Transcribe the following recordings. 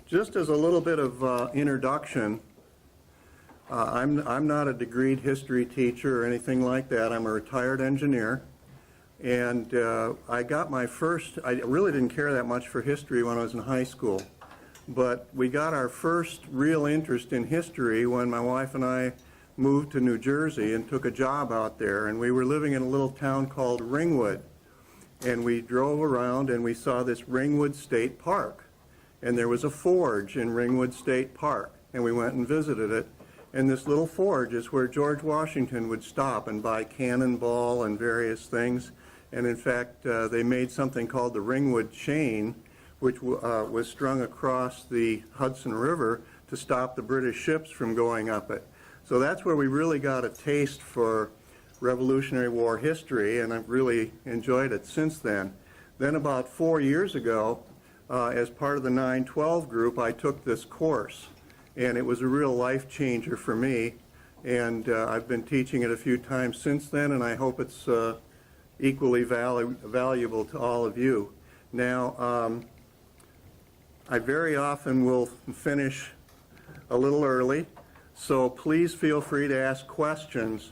Just as a little bit of introduction, I'm not a degreed history teacher or anything like that. I'm a retired engineer, and I got my first, I really didn't care that much for history when I was in high school, but we got our first real interest in history when my wife and I moved to New Jersey and took a job out there, and we were living in a little town called Ringwood, and we drove around and we saw this Ringwood State Park, and there was a forge in Ringwood State Park, and we went and visited it. And this little forge is where George Washington would stop and buy cannonball and various things. And in fact, they made something called the Ringwood Chain, which was strung across the Hudson River to stop the British ships from going up it. So that's where we really got a taste for Revolutionary War history, and I've really enjoyed it since then. Then about 4 years ago, as part of the 912 group, I took this course. And it was a real life changer for me, and I've been teaching it a few times since then, and I hope it's equally valuable to all of you. Now, I very often will finish a little early, so please feel free to ask questions.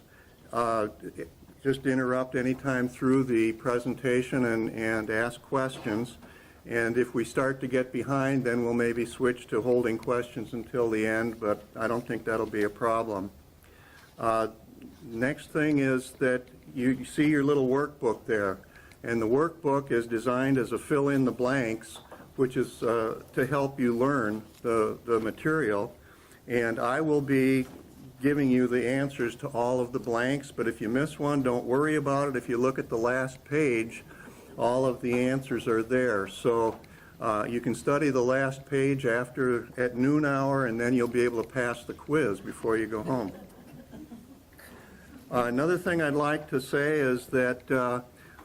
Just interrupt anytime through the presentation and ask questions. And if we start to get behind, then we'll maybe switch to holding questions until the end, but I don't think that'll be a problem. Next thing is that you see your little workbook there. And the workbook is designed as a fill in the blanks, which is to help you learn the material. And I will be giving you the answers to all of the blanks, but if you miss one, don't worry about it. If you look at the last page, all of the answers are there. So you can study the last page at noon hour, and then you'll be able to pass the quiz before you go home. Another thing I'd like to say is that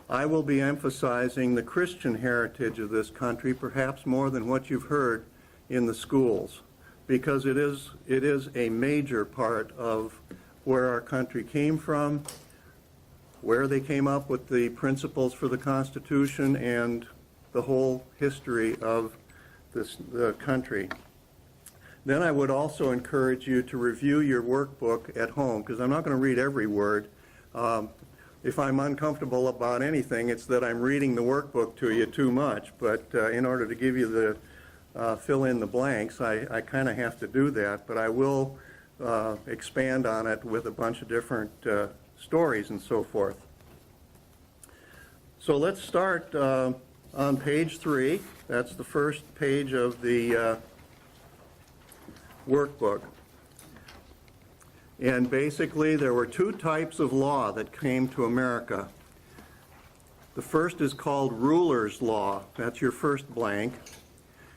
I will be emphasizing the Christian heritage of this country, perhaps more than what you've heard in the schools, because it is a major part of where our country came from, where they came up with the principles for the Constitution, and the whole history of the country. Then I would also encourage you to review your workbook at home, because I'm not going to read every word. If I'm uncomfortable about anything, it's that I'm reading the workbook to you too much, but in order to give you the fill in the blanks, I kind of have to do that, but I will expand on it with a bunch of different stories and so forth. So let's start on page 3. That's the first page of the workbook. And basically there were two types of law that came to America. The first is called ruler's law. That's your first blank,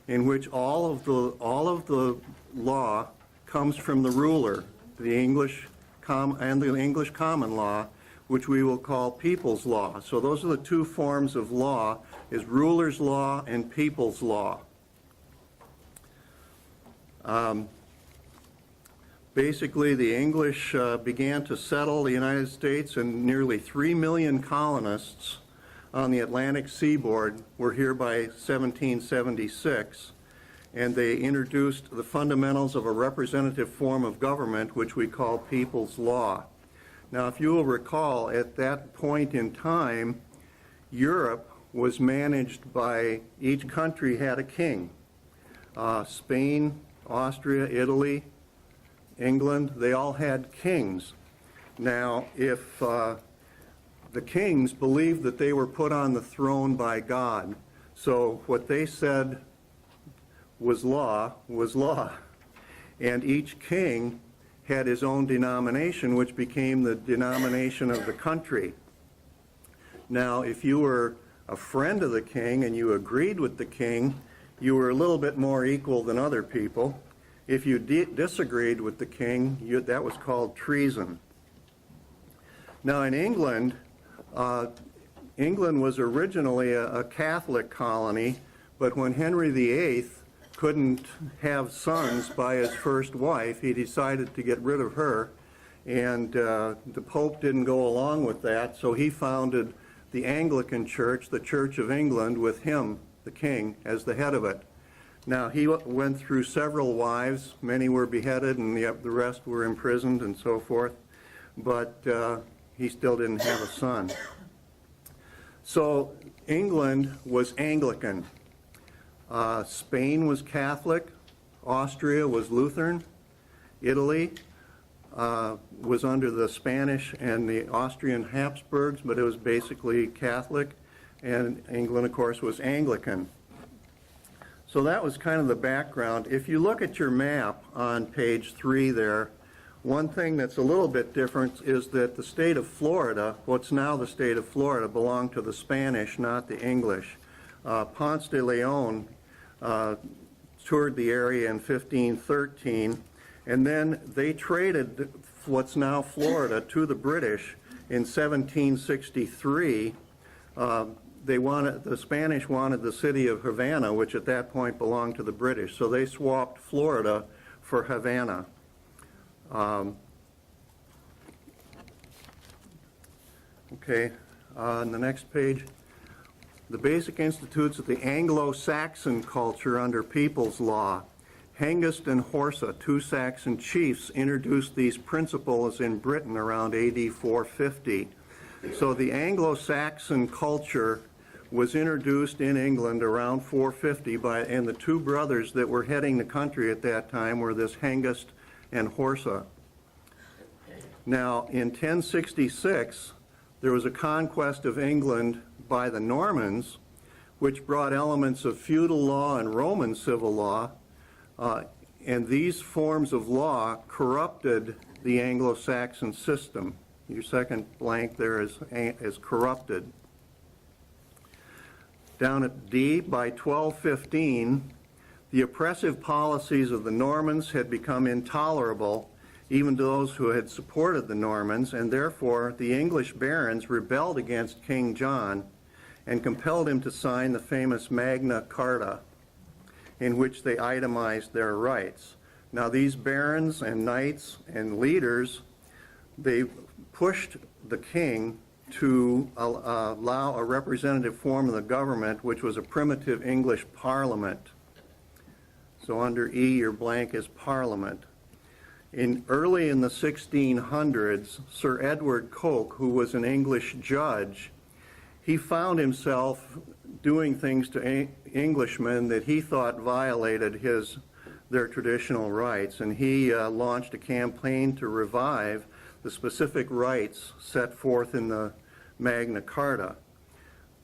in which all of the law comes from the ruler, the English common law, which we will call people's law. So those are the two forms of law, is ruler's law and people's law. Basically, the English began to settle the United States, and nearly 3 million colonists on the Atlantic seaboard were here by 1776. And they introduced the fundamentals of a representative form of government, which we call people's law. Now, if you will recall, at that point in time, Europe was managed by, each country had a king. Spain, Austria, Italy, England, they all had kings. Now, if the kings believed that they were put on the throne by God, so what they said was law, and each king had his own denomination, which became the denomination of the country. Now, if you were a friend of the king and you agreed with the king, you were a little bit more equal than other people. If you disagreed with the king, that was called treason. Now, in England, England was originally a Catholic colony, but when Henry VIII couldn't have sons by his first wife, he decided to get rid of her, and the Pope didn't go along with that, so he founded the Anglican Church, the Church of England, with him, the king, as the head of it. Now, he went through several wives. Many were beheaded, and the rest were imprisoned and so forth. But he still didn't have a son. So England was Anglican. Spain was Catholic. Austria was Lutheran. Italy was under the Spanish and the Austrian Habsburgs, but it was basically Catholic. And England, of course, was Anglican. So that was kind of the background. If you look at your map on page 3 there, one thing that's a little bit different is that the state of Florida, what's now the state of Florida, belonged to the Spanish, not the English. Ponce de Leon toured the area in 1513, and then they traded what's now Florida to the British in 1763. The Spanish wanted the city of Havana, which at that point belonged to the British, so they swapped Florida for Havana. Okay, on the next page, the basic institutes of the Anglo-Saxon culture under people's law. Hengist and Horsa, two Saxon chiefs, introduced these principles in Britain around AD 450. So the Anglo-Saxon culture was introduced in England around 450 and the two brothers that were heading the country at that time were this Hengist and Horsa. Now, in 1066, there was a conquest of England by the Normans, which brought elements of feudal law and Roman civil law, and these forms of law corrupted the Anglo-Saxon system. Your second blank there is corrupted. Down at D, by 1215, the oppressive policies of the Normans had become intolerable, even to those who had supported the Normans, and therefore the English barons rebelled against King John and compelled him to sign the famous Magna Carta, in which they itemized their rights. Now, these barons and knights and leaders, they pushed the king to allow a representative form of the government, which was a primitive English parliament. So under E, your blank is parliament. Early in the 1600s, Sir Edward Coke, who was an English judge, he found himself doing things to Englishmen that he thought violated their traditional rights, and he launched a campaign to revive the specific rights set forth in the Magna Carta.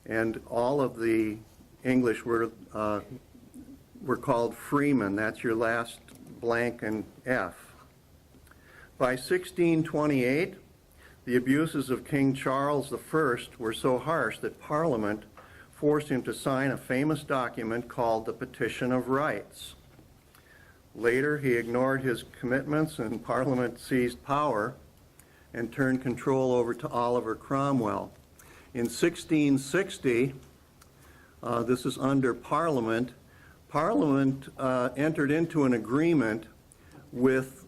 And all of the English were called freemen. That's your last blank and F. By 1628, the abuses of King Charles I were so harsh that Parliament forced him to sign a famous document called the Petition of Rights. Later, he ignored his commitments and Parliament seized power and turned control over to Oliver Cromwell. In 1660, this is under Parliament, Parliament entered into an agreement with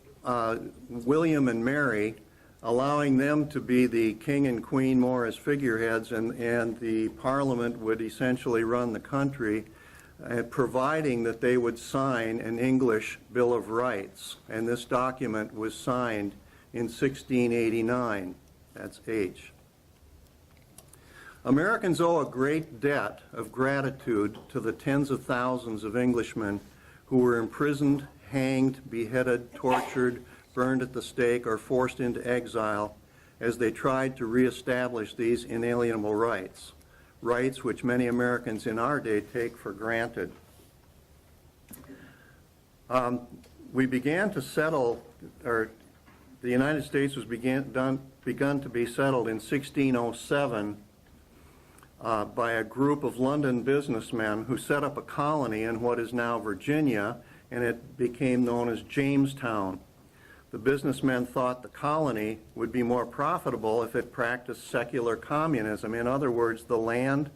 William and Mary, allowing them to be the king and queen more as figureheads, and the Parliament would essentially run the country, providing that they would sign an English Bill of Rights. And this document was signed in 1689. That's H. Americans owe a great debt of gratitude to the tens of thousands of Englishmen who were imprisoned, hanged, beheaded, tortured, burned at the stake, or forced into exile as they tried to reestablish these inalienable rights, rights which many Americans in our day take for granted. We began to settle, or the United States was begun to be settled in 1607 by a group of London businessmen who set up a colony in what is now Virginia, and it became known as Jamestown. The businessmen thought the colony would be more profitable if it practiced secular communism. In other words, the land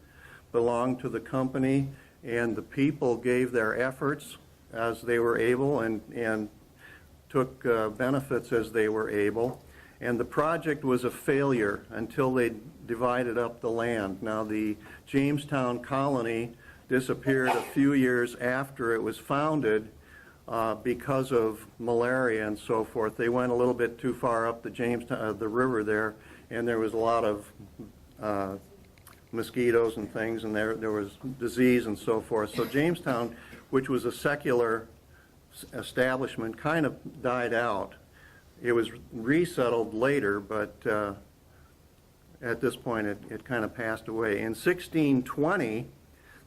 belonged to the company, and the people gave their efforts as they were able and took benefits as they were able. And the project was a failure until they divided up the land. Now, the Jamestown colony disappeared a few years after it was founded because of malaria and so forth. They went a little bit too far up the Jamestown, the river there, and there was a lot of mosquitoes and things, and there was disease and so forth. So Jamestown, which was a secular establishment, kind of died out. It was resettled later, but at this point it kind of passed away. In 1620,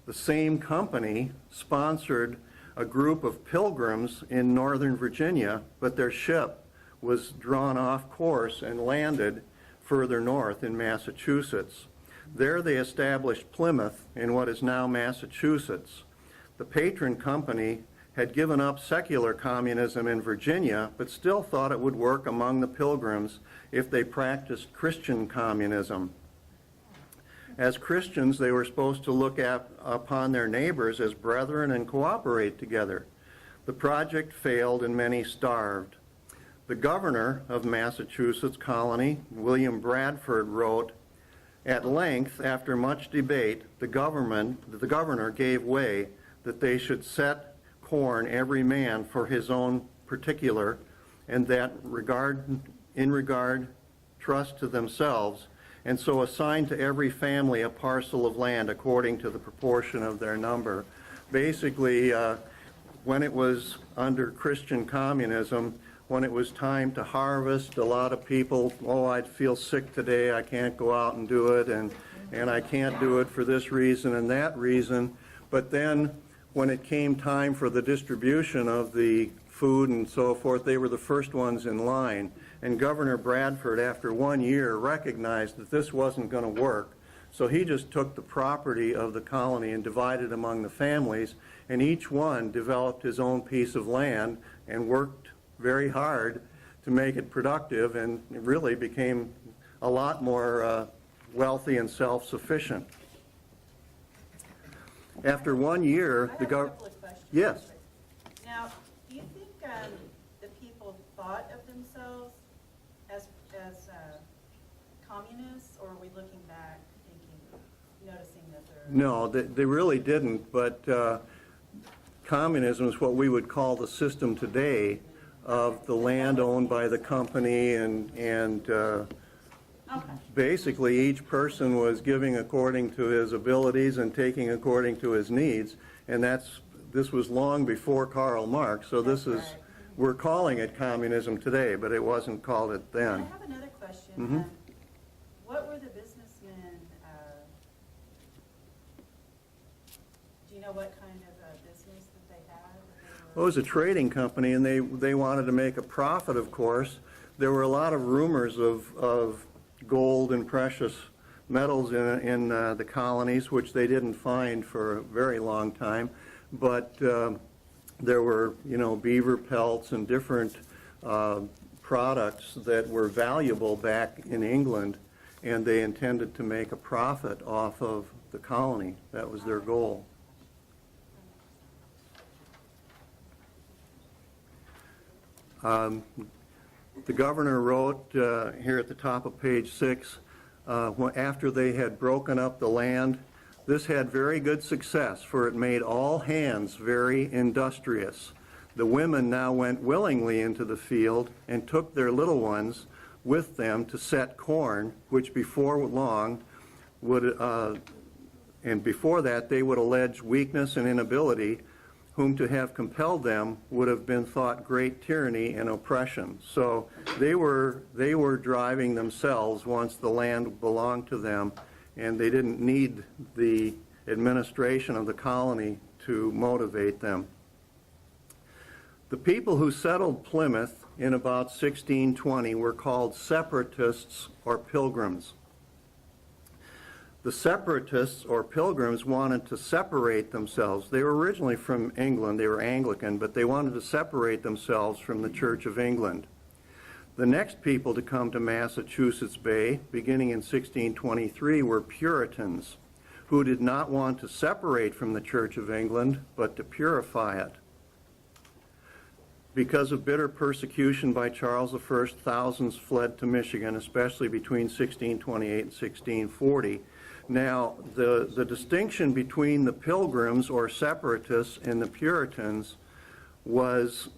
the same company sponsored a group of pilgrims in northern Virginia, but their ship was drawn off course and landed further north in Massachusetts. There they established Plymouth in what is now Massachusetts. The patron company had given up secular communism in Virginia, but still thought it would work among the pilgrims if they practiced Christian communism. As Christians, they were supposed to look upon their neighbors as brethren and cooperate together. The project failed and many starved. The governor of Massachusetts colony, William Bradford, wrote, "At length, after much debate, the governor gave way that they should set corn every man for his own particular, and that in regard trust to themselves, and so assign to every family a parcel of land according to the proportion of their number." Basically, when it was under Christian communism, when it was time to harvest, a lot of people, I feel sick today, I can't go out and do it, and I can't do it for this reason and that reason. But then when it came time for the distribution of the food and so forth, they were the first ones in line. And Governor Bradford, after 1 year, recognized that this wasn't going to work. So he just took the property of the colony and divided among the families, and each one developed his own piece of land and worked very hard to make it productive, and it really became a lot more wealthy and self-sufficient. After 1 year, the government. Yes. Now, do you think the people thought of themselves as communists, or are we looking back noticing that they're... No, they really didn't, but communism is what we would call the system today of the land owned by the company, and basically each person was giving according to his abilities and taking according to his needs, and this was long before Karl Marx, so this is, we're calling it communism today, but it wasn't called it then. I have another question. What were the businessmen, do you know what kind of business that they had? Well, it was a trading company, and they wanted to make a profit, of course. There were a lot of rumors of gold and precious metals in the colonies, which they didn't find for a very long time. But there were, beaver pelts and different products that were valuable back in England, and they intended to make a profit off of the colony. That was their goal. The governor wrote here at the top of page 6, after they had broken up the land, "This had very good success, for it made all hands very industrious. The women now went willingly into the field and took their little ones with them to set corn, which before long would, and before that they would allege weakness and inability, whom to have compelled them would have been thought great tyranny and oppression." So they were driving themselves once the land belonged to them, and they didn't need the administration of the colony to motivate them. The people who settled Plymouth in about 1620 were called separatists or pilgrims. The separatists or pilgrims wanted to separate themselves. They were originally from England, they were Anglican, but they wanted to separate themselves from the Church of England. The next people to come to Massachusetts Bay, beginning in 1623, were Puritans, who did not want to separate from the Church of England, but to purify it. Because of bitter persecution by Charles I, thousands fled to Michigan, especially between 1628 and 1640. Now, the distinction between the Pilgrims or Separatists and the Puritans was,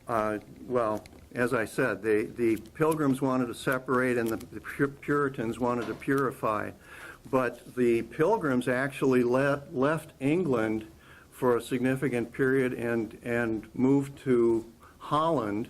well, as I said, the Pilgrims wanted to separate and the Puritans wanted to purify. But the Pilgrims actually left England for a significant period and moved to Holland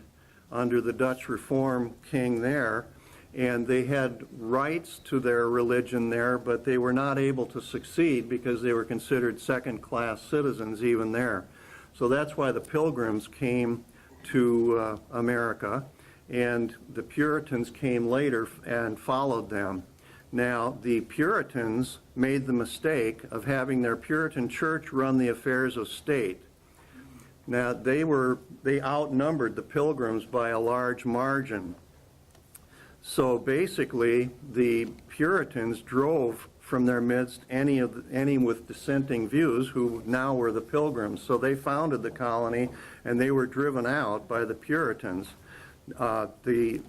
under the Dutch Reform king there. And they had rights to their religion there, but they were not able to succeed because they were considered second-class citizens even there. So that's why the Pilgrims came to America, and the Puritans came later and followed them. Now, the Puritans made the mistake of having their Puritan church run the affairs of state. Now, they outnumbered the Pilgrims by a large margin. So basically, the Puritans drove from their midst any with dissenting views who now were the Pilgrims. So they founded the colony, and they were driven out by the Puritans. The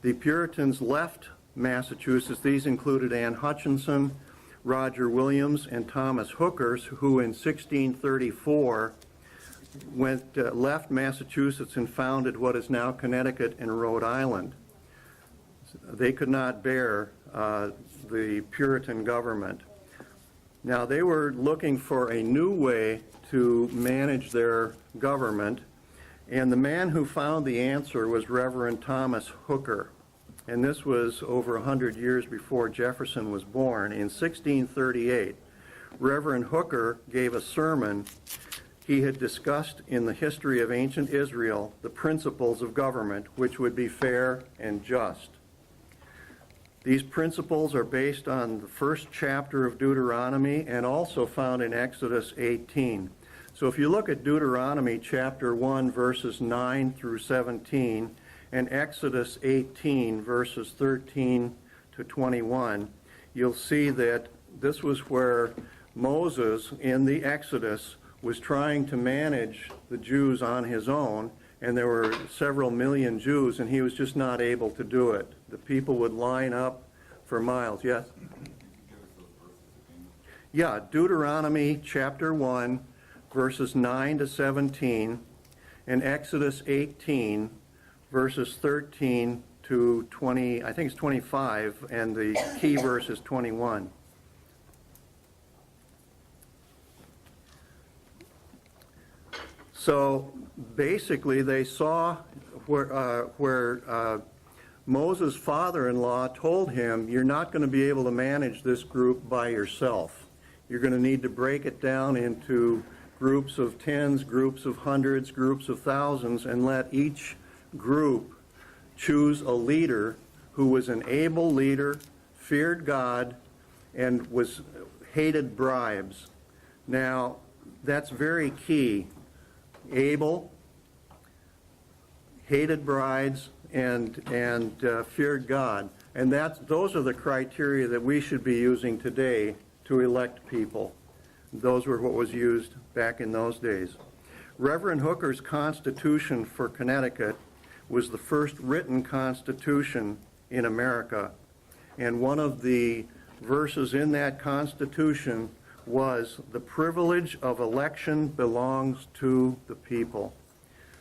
Puritans left Massachusetts. These included Anne Hutchinson, Roger Williams, and Thomas Hooker, who in 1634 left Massachusetts and founded what is now Connecticut and Rhode Island. They could not bear the Puritan government. Now, they were looking for a new way to manage their government, and the man who found the answer was Reverend Thomas Hooker. And this was over 100 years before Jefferson was born. In 1638, Reverend Hooker gave a sermon. He had discussed in the history of ancient Israel the principles of government, which would be fair and just. These principles are based on the first chapter of Deuteronomy and also found in Exodus 18. So if you look at Deuteronomy chapter 1, verses 9 through 17, and Exodus 18, verses 13 to 21, you'll see that this was where Moses, in the Exodus, was trying to manage the Jews on his own, and there were several million Jews, and he was just not able to do it. The people would line up for miles. Yes? Yeah, Deuteronomy chapter 1, verses 9 to 17, and Exodus 18, verses 13 to 20, I think it's 25, and the key verse is 21. So basically, they saw where Moses' father-in-law told him, you're not going to be able to manage this group by yourself. You're going to need to break it down into groups of tens, groups of hundreds, groups of thousands, and let each group choose a leader who was an able leader, feared God, and hated bribes. Now, that's very key. Able, hated bribes, and feared God. And those are the criteria that we should be using today to elect people. Those were what was used back in those days. Reverend Hooker's Constitution for Connecticut was the first written constitution in America. And one of the verses in that Constitution was, the privilege of election belongs to the people.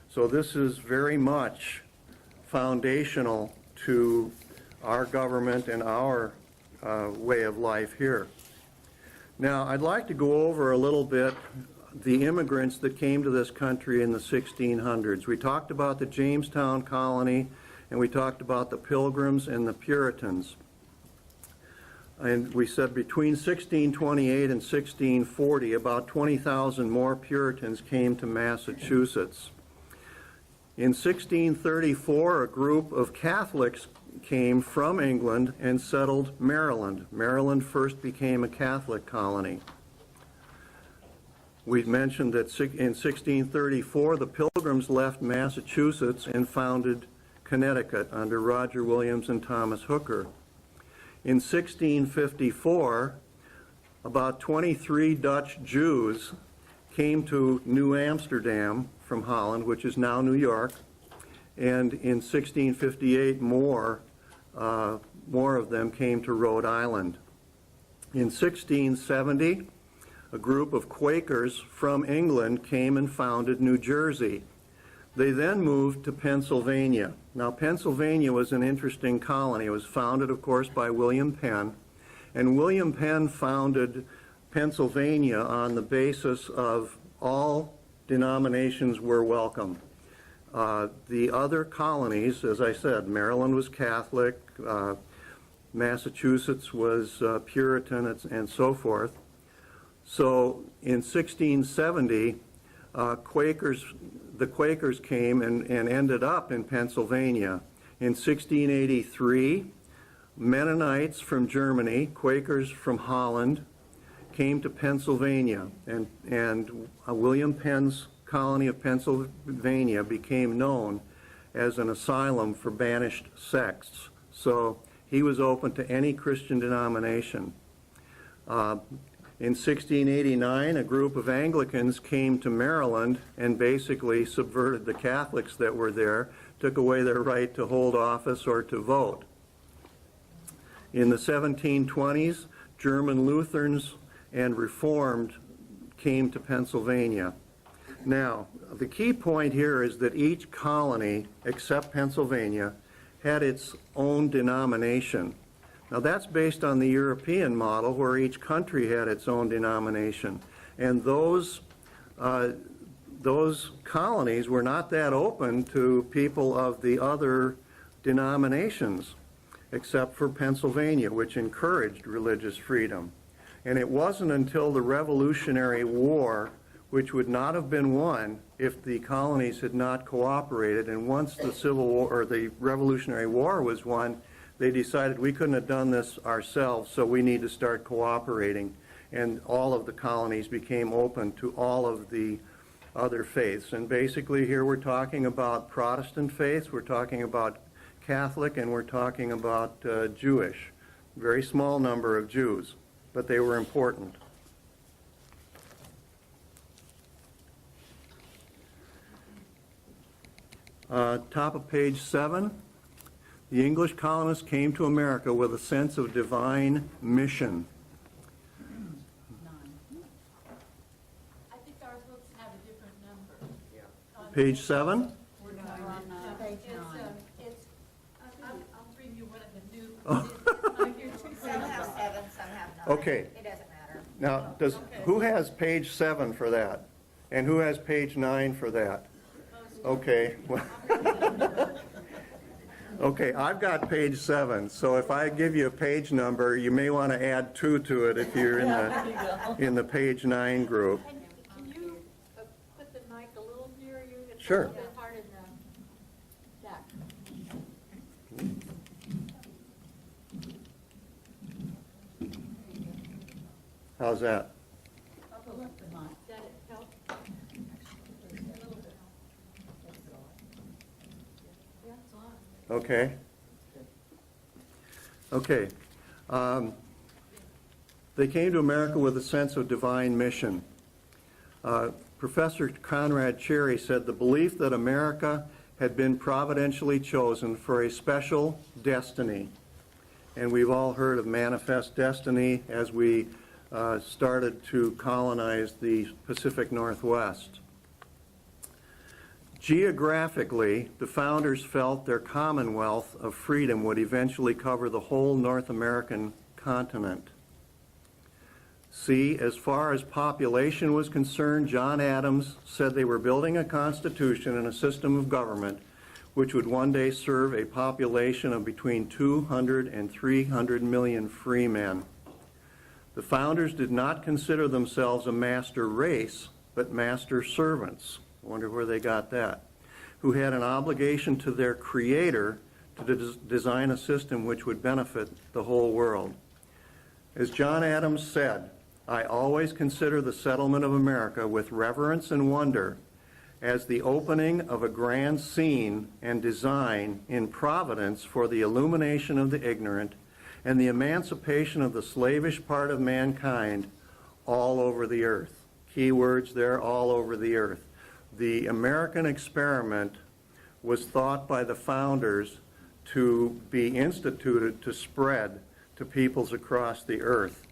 So this is very much foundational to our government and our way of life here. Now, I'd like to go over a little bit the immigrants that came to this country in the 1600s. We talked about the Jamestown colony, and we talked about the Pilgrims and the Puritans. And we said between 1628 and 1640, about 20,000 more Puritans came to Massachusetts. In 1634, a group of Catholics came from England and settled Maryland. Maryland first became a Catholic colony. We've mentioned that in 1634, the Pilgrims left Massachusetts and founded Connecticut under Roger Williams and Thomas Hooker. In 1654, about 23 Dutch Jews came to New Amsterdam from Holland, which is now New York, and in 1658 more of them came to Rhode Island. In 1670, a group of Quakers from England came and founded New Jersey. They then moved to Pennsylvania. Now, Pennsylvania was an interesting colony. It was founded, of course, by William Penn, and William Penn founded Pennsylvania on the basis of all denominations were welcome. The other colonies, as I said, Maryland was Catholic, Massachusetts was Puritan, and so forth. So in 1670, the Quakers came and ended up in Pennsylvania. In 1683, Mennonites from Germany, Quakers from Holland, came to Pennsylvania, and William Penn's colony of Pennsylvania became known as an asylum for banished sects. So he was open to any Christian denomination. In 1689, a group of Anglicans came to Maryland and basically subverted the Catholics that were there, took away their right to hold office or to vote. In the 1720s, German Lutherans and Reformed came to Pennsylvania. Now, the key point here is that each colony, except Pennsylvania, had its own denomination. Now, that's based on the European model, where each country had its own denomination. And those colonies were not that open to people of the other denominations, except for Pennsylvania, which encouraged religious freedom. And it wasn't until the Revolutionary War, which would not have been won if the colonies had not cooperated, and once the Civil War or the Revolutionary War was won, they decided we couldn't have done this ourselves, so we need to start cooperating. And all of the colonies became open to all of the other faiths. And basically here we're talking about Protestant faiths, we're talking about Catholic, and we're talking about Jewish. Very small number of Jews, but they were important. Top of page 7. The English colonists came to America with a sense of divine mission. I think ours books have a different number. Page 7? We're not on page 9. I'll bring you one of the new. Some have 7, some have 9. Okay. It doesn't matter. Now, who has page 7 for that? And who has page 9 for that? Okay. Okay, I've got page 7, so if I give you a page number, you may want to add 2 to it if you're in the page 9 group. Can you put the mic a little nearer you? It's Sure. a little bit hard in the back. How's that? Does that help? Yeah, it's on. Okay. Okay. They came to America with a sense of divine mission. Professor Conrad Cherry said the belief that America had been providentially chosen for a special destiny. And we've all heard of manifest destiny as we started to colonize the Pacific Northwest. Geographically, the founders felt their commonwealth of freedom would eventually cover the whole North American continent. See, as far as population was concerned, John Adams said they were building a constitution and a system of government which would one day serve a population of between 200 and 300 million free men. The founders did not consider themselves a master race, but master servants. I wonder where they got that. Who had an obligation to their creator to design a system which would benefit the whole world. As John Adams said, I always consider the settlement of America with reverence and wonder as the opening of a grand scene and design in providence for the illumination of the ignorant and the emancipation of the slavish part of mankind all over the earth. key words there, all over the earth. The American experiment was thought by the founders to be instituted to spread to peoples across the earth.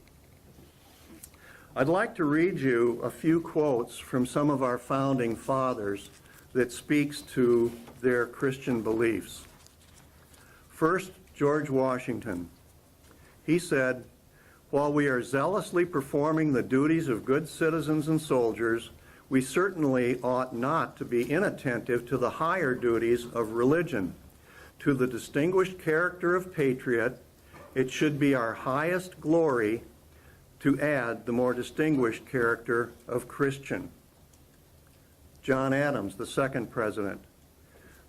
I'd like to read you a few quotes from some of our founding fathers that speaks to their Christian beliefs. First, George Washington. He said, "While we are zealously performing the duties of good citizens and soldiers, we certainly ought not to be inattentive to the higher duties of religion. To the distinguished character of patriot, it should be our highest glory to add the more distinguished character of Christian." John Adams, the second president.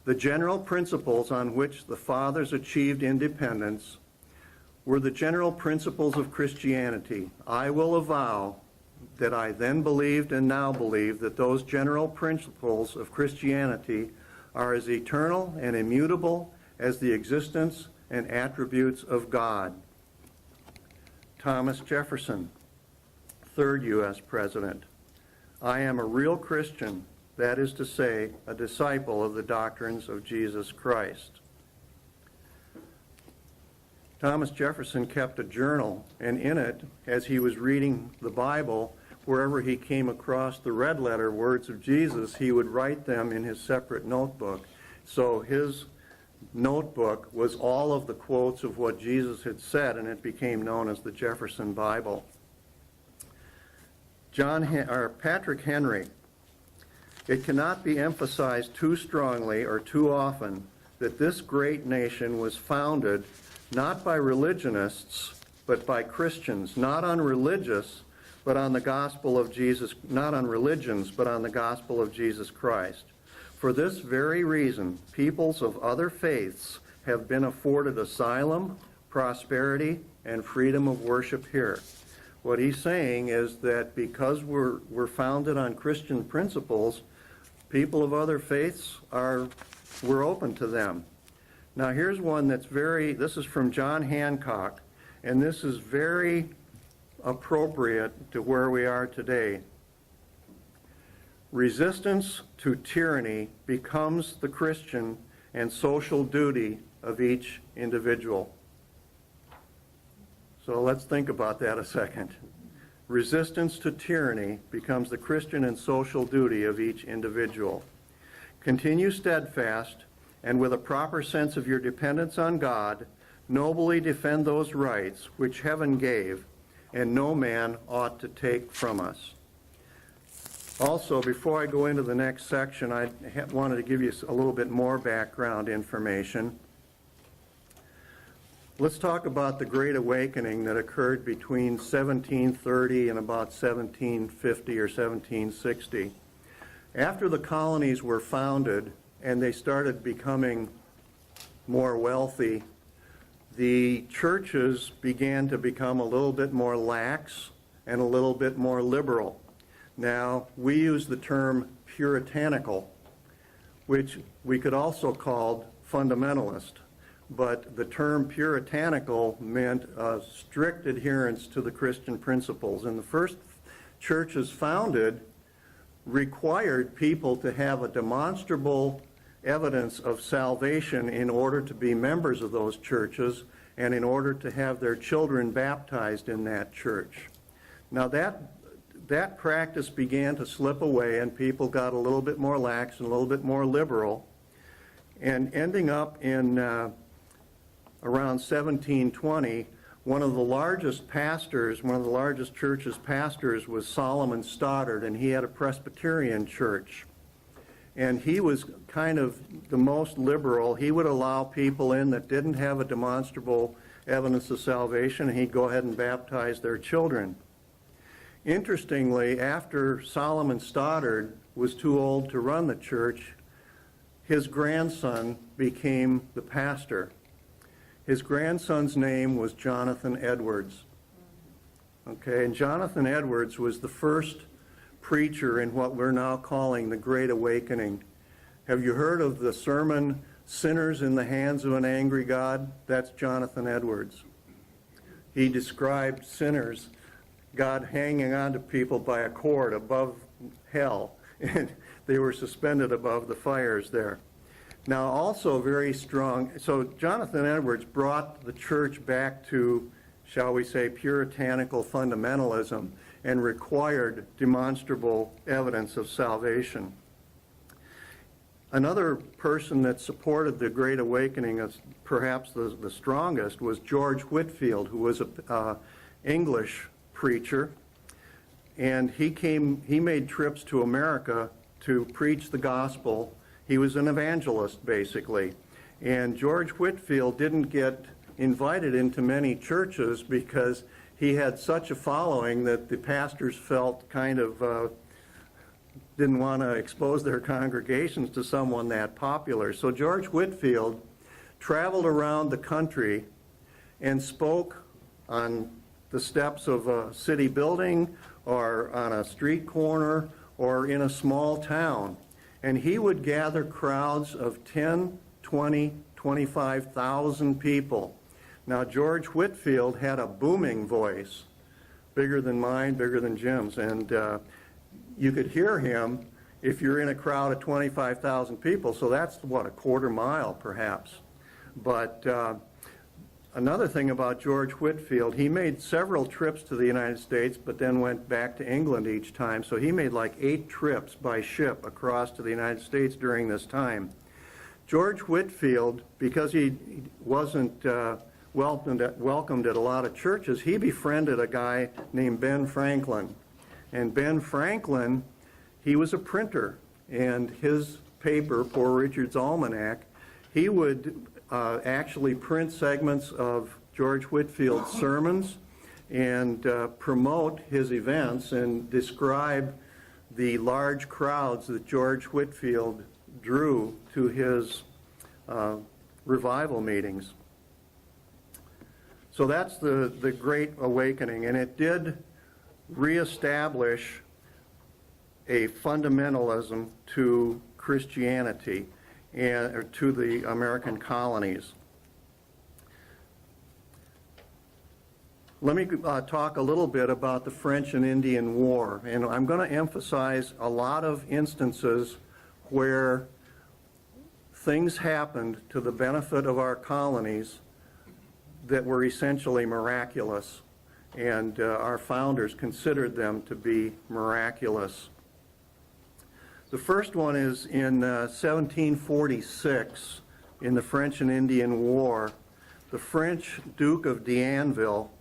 "The general principles on which the fathers achieved independence were the general principles of Christianity. I will avow that I then believed and now believe that those general principles of Christianity are as eternal and immutable as the existence and attributes of God." Thomas Jefferson, third U.S. President. "I am a real Christian, that is to say, a disciple of the doctrines of Jesus Christ." Thomas Jefferson kept a journal, and in it, as he was reading the Bible, wherever he came across the red letter words of Jesus, he would write them in his separate notebook. So his notebook was all of the quotes of what Jesus had said, and it became known as the Jefferson Bible. Patrick Henry. "It cannot be emphasized too strongly or too often that this great nation was founded not by religionists, but by Christians, not on religions, but on the gospel of Jesus Christ. For this very reason, peoples of other faiths have been afforded asylum, prosperity, and freedom of worship here." What he's saying is that because we're founded on Christian principles, people of other faiths we're open to them. Now here's one this is from John Hancock, and this is very appropriate to where we are today. "Resistance to tyranny becomes the Christian and social duty of each individual." So let's think about that a second. Resistance to tyranny becomes the Christian and social duty of each individual. "Continue steadfast and with a proper sense of your dependence on God, nobly defend those rights which heaven gave and no man ought to take from us." Also, before I go into the next section, I wanted to give you a little bit more background information. Let's talk about the Great Awakening that occurred between 1730 and about 1750 or 1760. After the colonies were founded and they started becoming more wealthy, the churches began to become a little bit more lax and a little bit more liberal. Now, we use the term puritanical, which we could also call fundamentalist. But the term puritanical meant a strict adherence to the Christian principles. And the first churches founded required people to have a demonstrable evidence of salvation in order to be members of those churches and in order to have their children baptized in that church. Now that practice began to slip away, and people got a little bit more lax and a little bit more liberal, and ending up in around 1720, one of the largest church's pastors was Solomon Stoddard, and he had a Presbyterian church. And he was kind of the most liberal. He would allow people in that didn't have a demonstrable evidence of salvation, and he'd go ahead and baptize their children. Interestingly, after Solomon Stoddard was too old to run the church, his grandson became the pastor. His grandson's name was Jonathan Edwards. Okay, and Jonathan Edwards was the first preacher in what we're now calling the Great Awakening. Have you heard of the sermon, "Sinners in the Hands of an Angry God"? That's Jonathan Edwards. He described sinners God hanging on to people by a cord above hell, and they were suspended above the fires there. Now, also very strong, so Jonathan Edwards brought the church back to, shall we say, puritanical fundamentalism and required demonstrable evidence of salvation. Another person that supported the Great Awakening, as perhaps the strongest, was George Whitefield, who was an English preacher, and he made trips to America to preach the gospel. He was an evangelist, basically. And George Whitefield didn't get invited into many churches because he had such a following that the pastors felt kind of didn't want to expose their congregations to someone that popular. So George Whitefield traveled around the country and spoke on the steps of a city building or on a street corner or in a small town. And he would gather crowds of 10, 20, 25,000 people. Now, George Whitefield had a booming voice, bigger than mine, bigger than Jim's, and you could hear him if you're in a crowd of 25,000 people, so that's, what, a quarter mile, perhaps. But another thing about George Whitefield, he made several trips to the United States, but then went back to England each time, so he made like 8 trips by ship across to the United States during this time. George Whitefield, because he wasn't welcomed at a lot of churches, he befriended a guy named Ben Franklin. And Ben Franklin, he was a printer, and his paper, Poor Richard's Almanac, he would actually print segments of George Whitefield's sermons and promote his events and describe the large crowds that George Whitefield drew to his revival meetings. So that's the Great Awakening, and it did reestablish a fundamentalism to Christianity and to the American colonies. Let me talk a little bit about the French and Indian War, and I'm going to emphasize a lot of instances where things happened to the benefit of our colonies that were essentially miraculous, and our founders considered them to be miraculous. The first one is in 1746, in the French and Indian War. The French Duke of D'Anville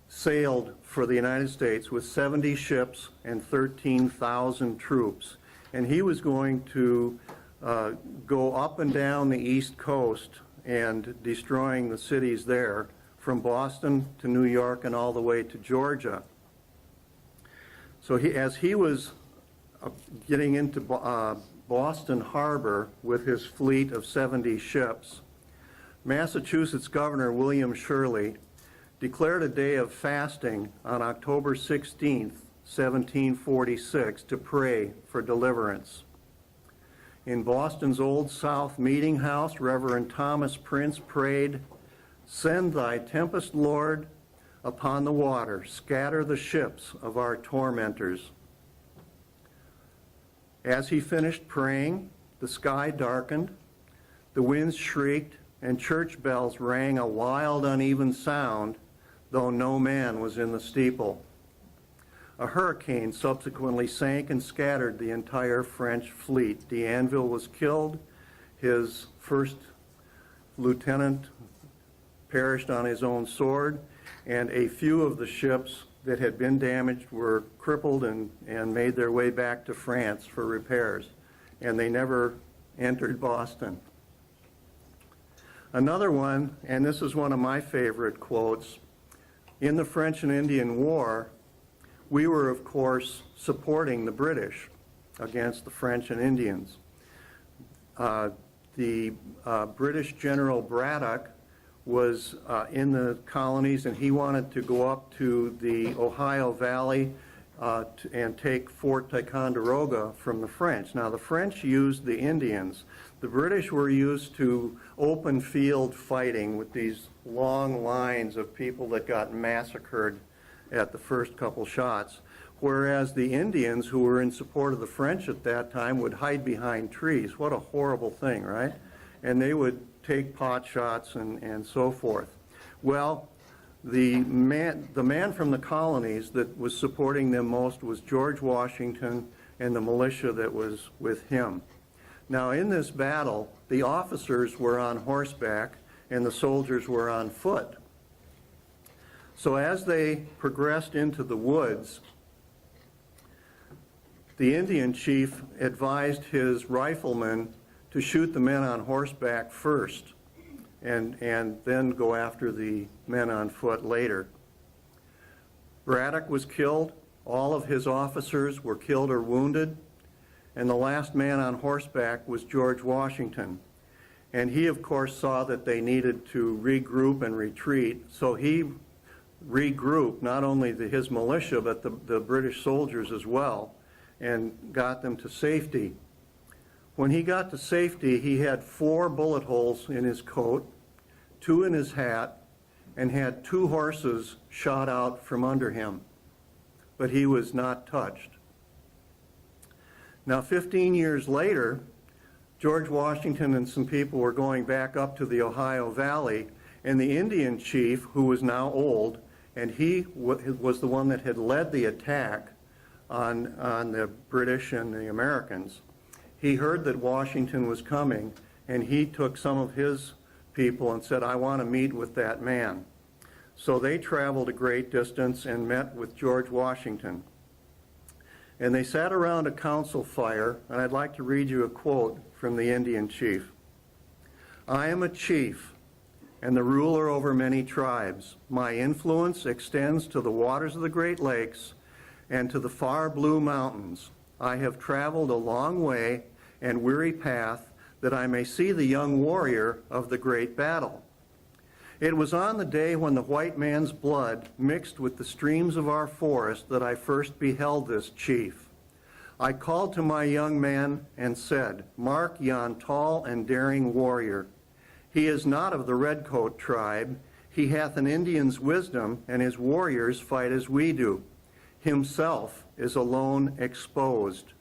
sailed for the United States with 70 ships and 13,000 troops, and he was going to go up and down the East Coast and destroying the cities there, from Boston to New York and all the way to Georgia. So as he was getting into Boston Harbor with his fleet of 70 ships, Massachusetts Governor William Shirley declared a day of fasting on October 16th, 1746, to pray for deliverance. In Boston's Old South Meeting House, Reverend Thomas Prince prayed, "Send thy tempest, Lord, upon the water, scatter the ships of our tormentors." As he finished praying, the sky darkened, the winds shrieked, and church bells rang a wild, uneven sound, though no man was in the steeple. A hurricane subsequently sank and scattered the entire French fleet. D'Anville was killed. His first lieutenant perished on his own sword, and a few of the ships that had been damaged were crippled and made their way back to France for repairs, and they never entered Boston. Another one, and this is one of my favorite quotes, in the French and Indian War, we were, of course, supporting the British against the French and Indians. The British General Braddock was in the colonies, and he wanted to go up to the Ohio Valley and take Fort Ticonderoga from the French. Now, the French used the Indians. The British were used to open field fighting with these long lines of people that got massacred at the first couple shots, whereas the Indians who were in support of the French at that time would hide behind trees. What a horrible thing, right? And they would take pot shots and so forth. Well, the man from the colonies that was supporting them most was George Washington and the militia that was with him. Now, in this battle, the officers were on horseback and the soldiers were on foot. So as they progressed into the woods, the Indian chief advised his riflemen to shoot the men on horseback first and then go after the men on foot later. Braddock was killed. All of his officers were killed or wounded. And the last man on horseback was George Washington. And he, of course, saw that they needed to regroup and retreat. So he regrouped not only his militia, but the British soldiers as well, and got them to safety. When he got to safety, he had 4 bullet holes in his coat, 2 in his hat, and had 2 horses shot out from under him. But he was not touched. Now, 15 years later, George Washington and some people were going back up to the Ohio Valley, and the Indian chief, who was now old, and he was the one that had led the attack on the British and the Americans, he heard that Washington was coming, and he took some of his people and said, "I want to meet with that man." So they traveled a great distance and met with George Washington. And they sat around a council fire, and I'd like to read you a quote from the Indian chief. "I am a chief and the ruler over many tribes. My influence extends to the waters of the Great Lakes and to the far blue mountains. I have traveled a long way and weary path that I may see the young warrior of the great battle. It was on the day when the white man's blood mixed with the streams of our forest that I first beheld this chief. I called to my young man and said, 'Mark yon tall and daring warrior. He is not of the redcoat tribe. He hath an Indian's wisdom, and his warriors fight as we do. Himself is alone exposed.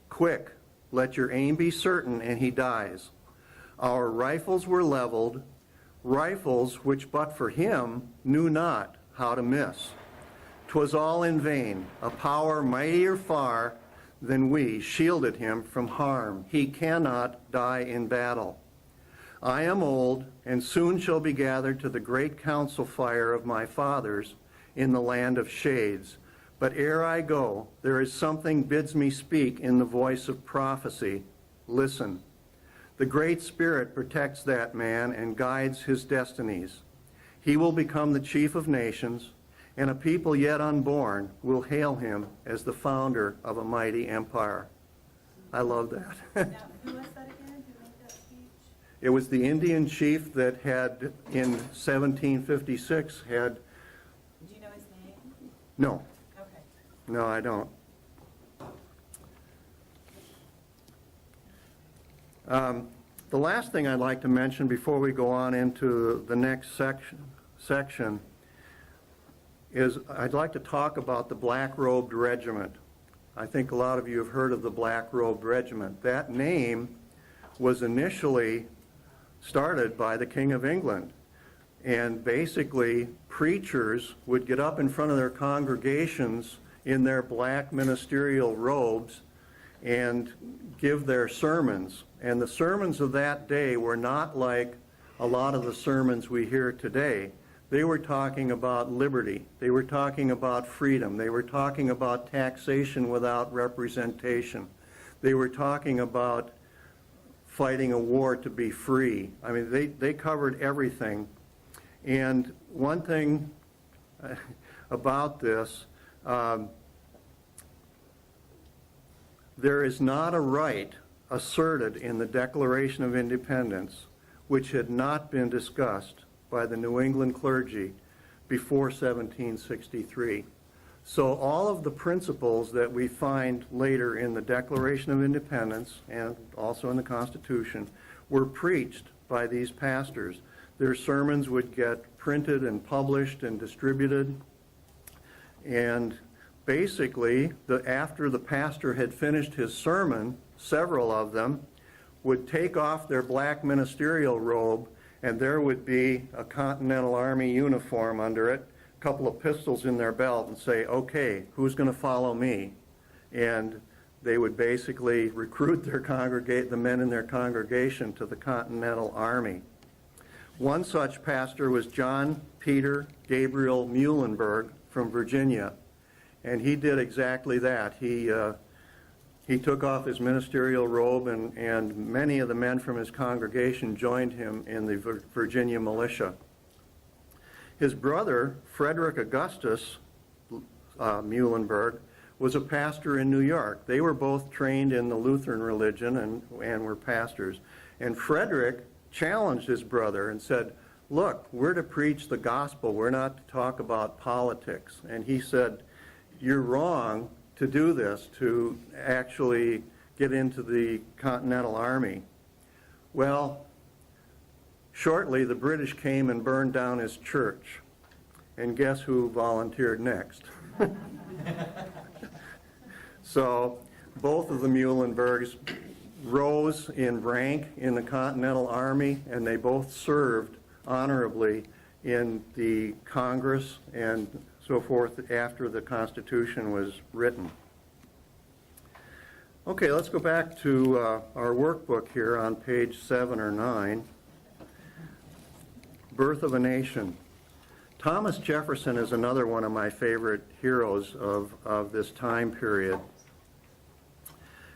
Quick, let your aim be certain, and he dies. Our rifles were leveled, rifles which but for him knew not how to miss. 'Twas all in vain. A power mightier far than we shielded him from harm. He cannot die in battle. I am old, and soon shall be gathered to the great council fire of my fathers in the land of shades. But ere I go, there is something bids me speak in the voice of prophecy. Listen. The Great Spirit protects that man and guides his destinies. He will become the chief of nations, and a people yet unborn will hail him as the founder of a mighty empire." I love that. Now, who was that again? Who made that speech? It was the Indian chief that had, in 1756, had, Do you know his name? no, Okay. no, I don't. The last thing I'd like to mention before we go on into the next section is I'd like to talk about the Black-Robed Regiment. I think a lot of you have heard of the Black-Robed Regiment. That name was initially started by the King of England. And basically, preachers would get up in front of their congregations in their black ministerial robes and give their sermons. And the sermons of that day were not like a lot of the sermons we hear today. They were talking about liberty. They were talking about freedom. They were talking about taxation without representation. They were talking about fighting a war to be free. I mean, they covered everything. And one thing about this, there is not a right asserted in the Declaration of Independence which had not been discussed by the New England clergy before 1763. So all of the principles that we find later in the Declaration of Independence and also in the Constitution were preached by these pastors. Their sermons would get printed and published and distributed. And basically, after the pastor had finished his sermon, several of them would take off their black ministerial robe, and there would be a Continental Army uniform under it, a couple of pistols in their belt, and say, okay, who's going to follow me? And they would basically recruit the men in their congregation to the Continental Army. One such pastor was John Peter Gabriel Muhlenberg from Virginia, and he did exactly that. He took off his ministerial robe, and many of the men from his congregation joined him in the Virginia militia. His brother, Frederick Augustus Muhlenberg, was a pastor in New York. They were both trained in the Lutheran religion and were pastors. And Frederick challenged his brother and said, look, we're to preach the gospel. We're not to talk about politics. And he said, you're wrong to do this, to actually get into the Continental Army. Well, shortly the British came and burned down his church. And guess who volunteered next? So both of the Muhlenbergs rose in rank in the Continental Army, and they both served honorably in the Congress and so forth after the Constitution was written. Okay, let's go back to our workbook here on page 7 or 9. Birth of a Nation. Thomas Jefferson is another one of my favorite heroes of this time period.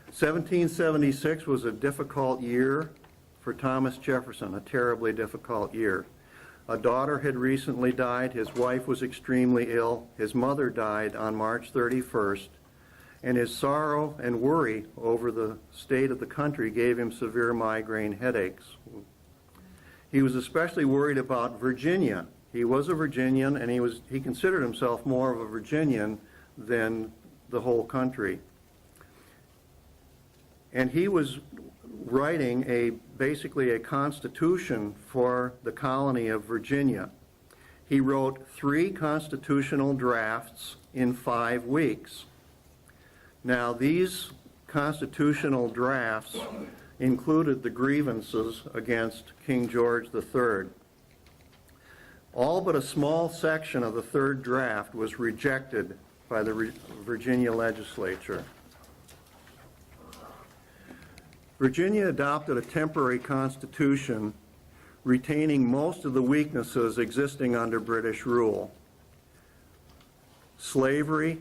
1776 was a difficult year for Thomas Jefferson, a terribly difficult year. A daughter had recently died. His wife was extremely ill. His mother died on March 31st. And his sorrow and worry over the state of the country gave him severe migraine headaches. He was especially worried about Virginia. He was a Virginian, and he considered himself more of a Virginian than the whole country. And he was writing basically a constitution for the colony of Virginia. He wrote 3 constitutional drafts in 5 weeks. Now, these constitutional drafts included the grievances against King George III. All but a small section of the 3rd draft was rejected by the Virginia legislature. Virginia adopted a temporary constitution retaining most of the weaknesses existing under British rule. Slavery,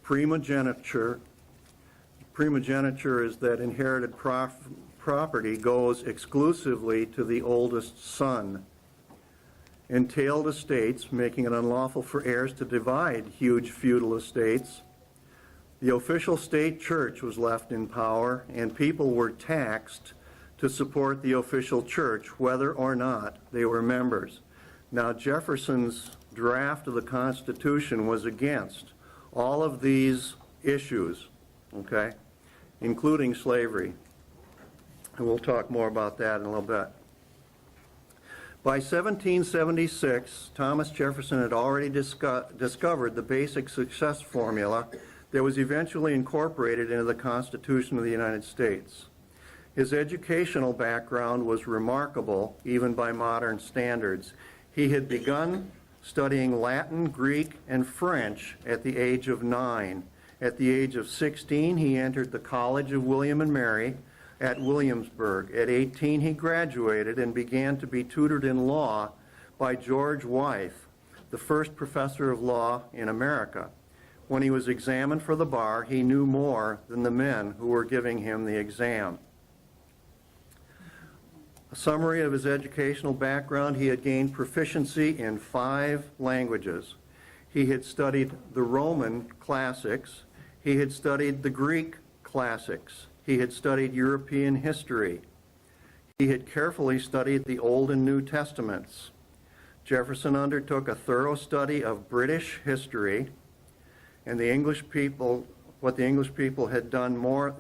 primogeniture. Primogeniture is that inherited property goes exclusively to the oldest son. Entailed estates, making it unlawful for heirs to divide huge feudal estates. The official state church was left in power, and people were taxed to support the official church, whether or not they were members. Now, Jefferson's draft of the Constitution was against all of these issues, okay, including slavery. And we'll talk more about that in a little bit. By 1776, Thomas Jefferson had already discovered the basic success formula that was eventually incorporated into the Constitution of the United States. His educational background was remarkable, even by modern standards. He had begun studying Latin, Greek, and French at the age of 9. At the age of 16, he entered the College of William and Mary at Williamsburg. At 18, he graduated and began to be tutored in law by George Wythe, the first professor of law in America. When he was examined for the bar, he knew more than the men who were giving him the exam. A summary of his educational background: he had gained proficiency in 5 languages. He had studied the Roman classics. He had studied the Greek classics. He had studied European history. He had carefully studied the Old and New Testaments. Jefferson undertook a thorough study of British history, and the English people had done more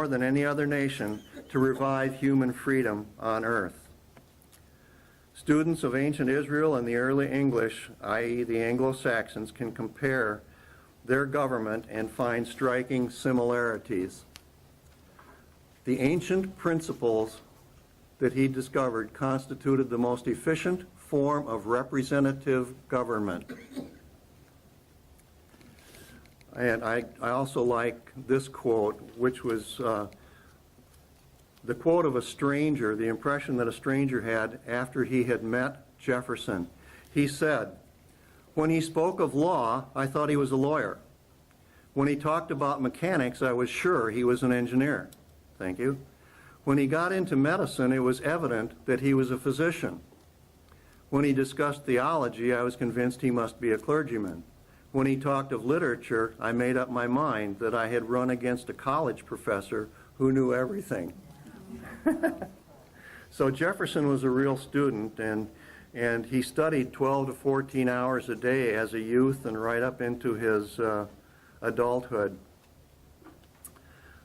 than any other nation to revive human freedom on earth. Students of ancient Israel and the early English, i.e. the Anglo-Saxons, can compare their government and find striking similarities. The ancient principles that he discovered constituted the most efficient form of representative government. And I also like this quote, which was the quote of a stranger, the impression that a stranger had after he had met Jefferson. He said, "When he spoke of law, I thought he was a lawyer. When he talked about mechanics, I was sure he was an engineer." Thank you. "When he got into medicine, it was evident that he was a physician. When he discussed theology, I was convinced he must be a clergyman. When he talked of literature, I made up my mind that I had run against a college professor who knew everything." So Jefferson was a real student, and he studied 12 to 14 hours a day as a youth and right up into his adulthood.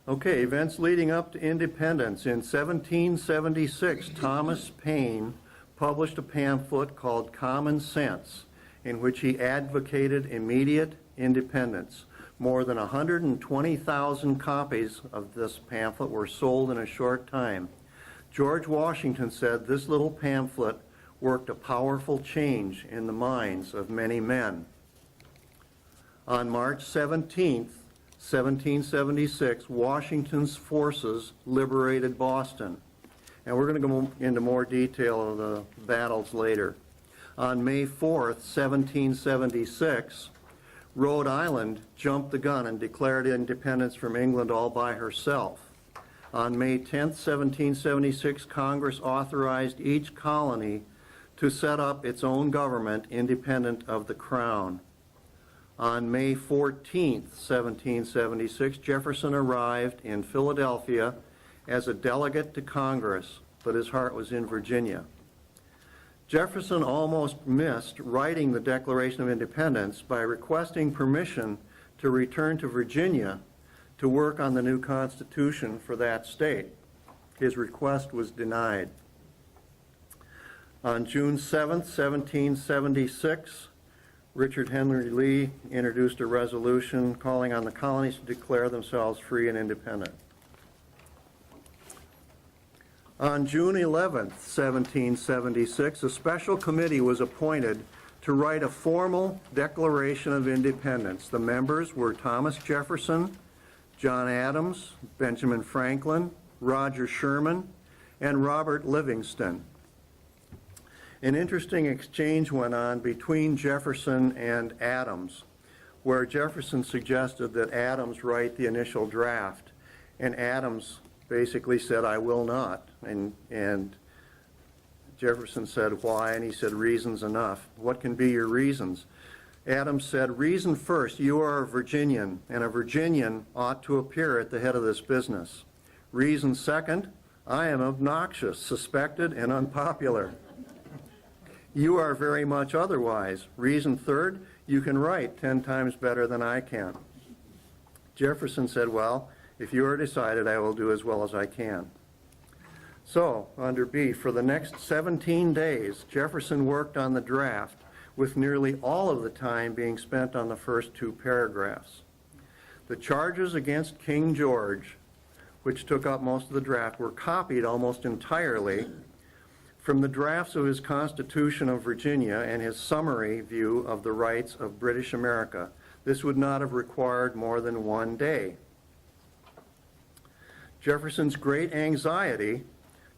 Okay, events leading up to independence. In 1776, Thomas Paine published a pamphlet called Common Sense, in which he advocated immediate independence. More than 120,000 copies of this pamphlet were sold in a short time. George Washington said this little pamphlet worked a powerful change in the minds of many men. On March 17th, 1776, Washington's forces liberated Boston. And we're going to go into more detail of the battles later. On May 4th, 1776, Rhode Island jumped the gun and declared independence from England all by herself. On May 10th, 1776, Congress authorized each colony to set up its own government independent of the Crown. On May 14th, 1776, Jefferson arrived in Philadelphia as a delegate to Congress, but his heart was in Virginia. Jefferson almost missed writing the Declaration of Independence by requesting permission to return to Virginia to work on the new Constitution for that state. His request was denied. On June 7th, 1776, Richard Henry Lee introduced a resolution calling on the colonies to declare themselves free and independent. On June 11th, 1776, a special committee was appointed to write a formal Declaration of Independence. The members were Thomas Jefferson, John Adams, Benjamin Franklin, Roger Sherman, and Robert Livingston. An interesting exchange went on between Jefferson and Adams, where Jefferson suggested that Adams write the initial draft, and Adams basically said, "I will not." And Jefferson said, "Why?" And he said, "Reason's enough." "What can be your reasons?" Adams said, "Reason first, you are a Virginian, and a Virginian ought to appear at the head of this business. Reason second, I am obnoxious, suspected, and unpopular. You are very much otherwise. Reason third, you can write 10 times better than I can." Jefferson said, "Well, if you are decided, I will do as well as I can." So, under B, for the next 17 days, Jefferson worked on the draft, with nearly all of the time being spent on the first two paragraphs. The charges against King George, which took up most of the draft, were copied almost entirely from the drafts of his Constitution of Virginia and his summary view of the rights of British America. This would not have required more than one day. Jefferson's great anxiety was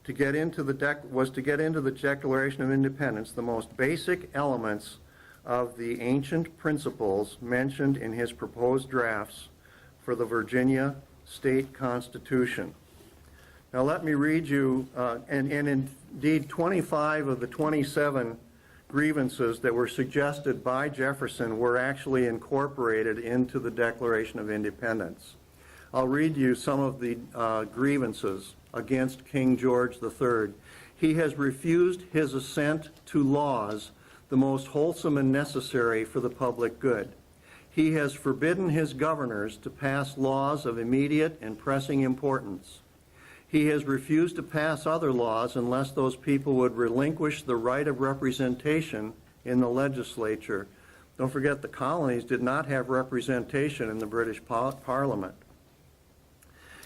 to get into the Declaration of Independence the most basic elements of the ancient principles mentioned in his proposed drafts for the Virginia State Constitution. Now let me read you, and indeed 25 of the 27 grievances that were suggested by Jefferson were actually incorporated into the Declaration of Independence. I'll read you some of the grievances against King George III. He has refused his assent to laws, the most wholesome and necessary for the public good. He has forbidden his governors to pass laws of immediate and pressing importance. He has refused to pass other laws unless those people would relinquish the right of representation in the legislature. Don't forget the colonies did not have representation in the British Parliament.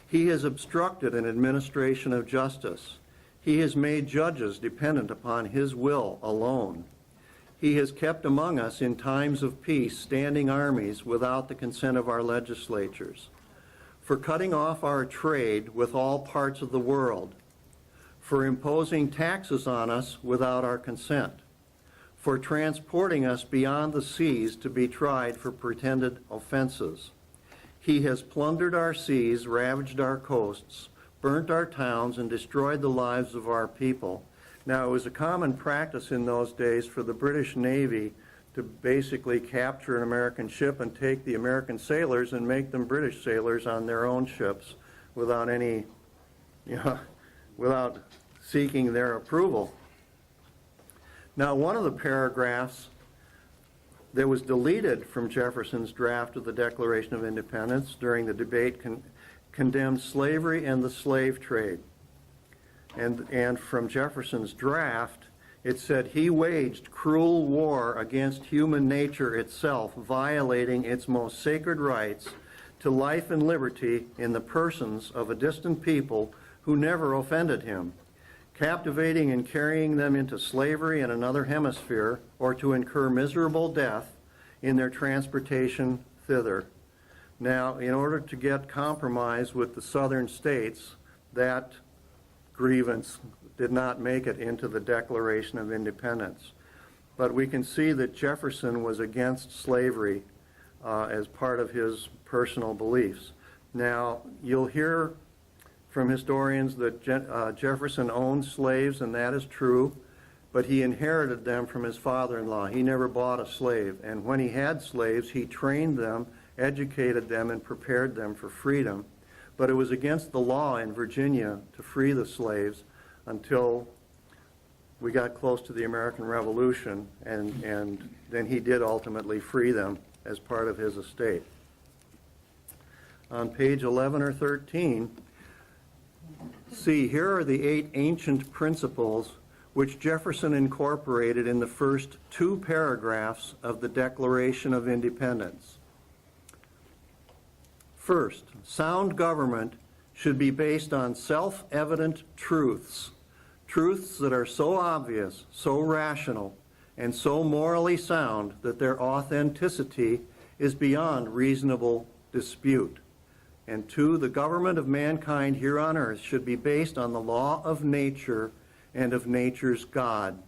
He has obstructed an administration of justice. He has made judges dependent upon his will alone. He has kept among us in times of peace standing armies without the consent of our legislatures, for cutting off our trade with all parts of the world, for imposing taxes on us without our consent, for transporting us beyond the seas to be tried for pretended offenses. He has plundered our seas, ravaged our coasts, burnt our towns, and destroyed the lives of our people. Now, it was a common practice in those days for the British Navy to basically capture an American ship and take the American sailors and make them British sailors on their own ships without any, without seeking their approval. Now, one of the paragraphs that was deleted from Jefferson's draft of the Declaration of Independence during the debate condemned slavery and the slave trade. And from Jefferson's draft, it said he waged cruel war against human nature itself, violating its most sacred rights to life and liberty in the persons of a distant people who never offended him, captivating and carrying them into slavery in another hemisphere, or to incur miserable death in their transportation thither. Now, in order to get compromise with the southern states, that grievance did not make it into the Declaration of Independence. But we can see that Jefferson was against slavery as part of his personal beliefs. Now, you'll hear from historians that Jefferson owned slaves, and that is true, but he inherited them from his father-in-law. He never bought a slave, and when he had slaves, he trained them, educated them, and prepared them for freedom. But it was against the law in Virginia to free the slaves until we got close to the American Revolution, and then he did ultimately free them as part of his estate. On page 11 or 13, see, here are the 8 ancient principles which Jefferson incorporated in the first 2 paragraphs of the Declaration of Independence. First, sound government should be based on self-evident truths, truths that are so obvious, so rational, and so morally sound that their authenticity is beyond reasonable dispute. And 2, the government of mankind here on earth should be based on the law of nature and of nature's God.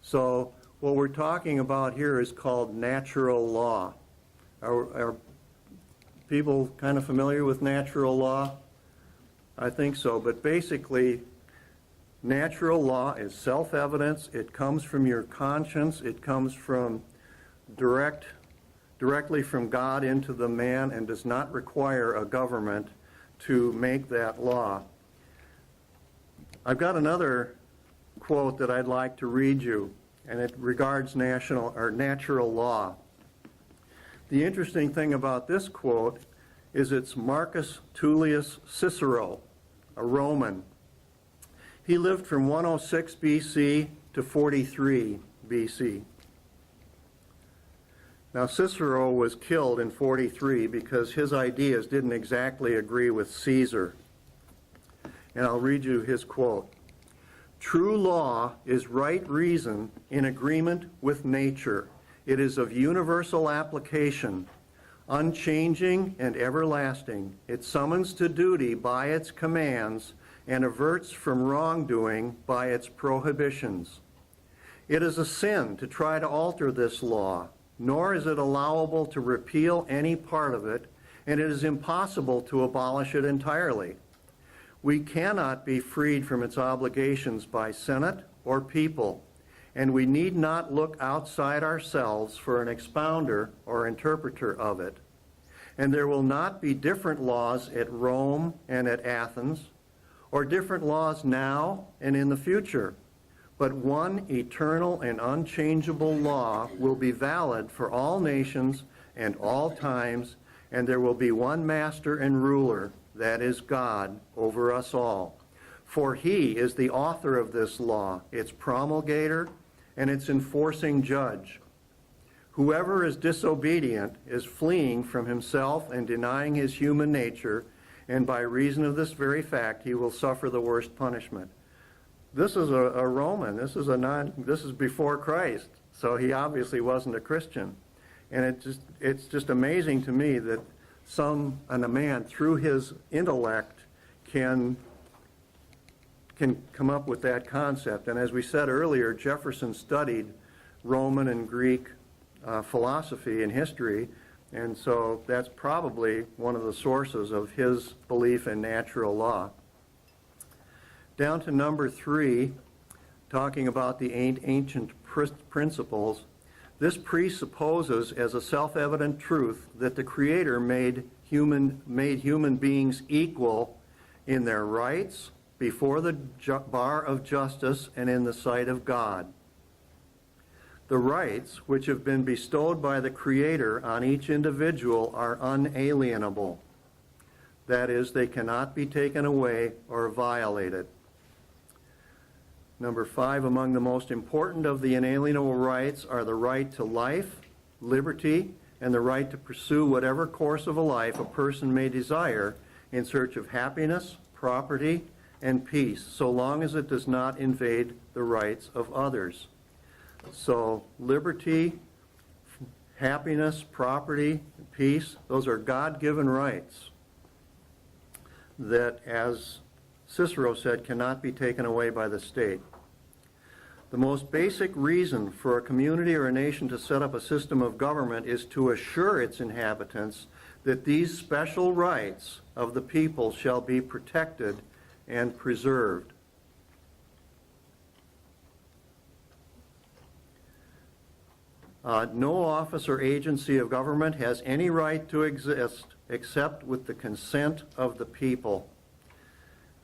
So what we're talking about here is called natural law. Are people kind of familiar with natural law? I think so, but basically natural law is self-evidence. It comes from your conscience. It comes from directly from God into the man, and does not require a government to make that law. I've got another quote that I'd like to read you, and it regards natural law. The interesting thing about this quote is it's Marcus Tullius Cicero, a Roman. He lived from 106 BC to 43 BC. Now, Cicero was killed in 43 because his ideas didn't exactly agree with Caesar. And I'll read you his quote. "True law is right reason in agreement with nature. It is of universal application, unchanging and everlasting. It summons to duty by its commands and averts from wrongdoing by its prohibitions. It is a sin to try to alter this law, nor is it allowable to repeal any part of it, and it is impossible to abolish it entirely. We cannot be freed from its obligations by Senate or people, and we need not look outside ourselves for an expounder or interpreter of it. And there will not be different laws at Rome and at Athens, or different laws now and in the future, but one eternal and unchangeable law will be valid for all nations and all times, and there will be one master and ruler, that is God, over us all. For he is the author of this law, its promulgator, and its enforcing judge. Whoever is disobedient is fleeing from himself and denying his human nature, and by reason of this very fact, he will suffer the worst punishment. This is a Roman. This is before Christ, so he obviously wasn't a Christian. And it's just amazing to me that a man through his intellect can come up with that concept. And as we said earlier, Jefferson studied Roman and Greek philosophy and history, and so that's probably one of the sources of his belief in natural law. Down to number 3, talking about the ancient principles. This presupposes as a self-evident truth that the Creator made human beings equal in their rights before the bar of justice and in the sight of God. The rights which have been bestowed by the Creator on each individual are unalienable. That is, they cannot be taken away or violated. Number 5, among the most important of the inalienable rights are the right to life, liberty, and the right to pursue whatever course of a life a person may desire in search of happiness, property, and peace, so long as it does not invade the rights of others. So liberty, happiness, property, peace, those are God-given rights that, as Cicero said, cannot be taken away by the state. The most basic reason for a community or a nation to set up a system of government is to assure its inhabitants that these special rights of the people shall be protected and preserved. No office or agency of government has any right to exist except with the consent of the people.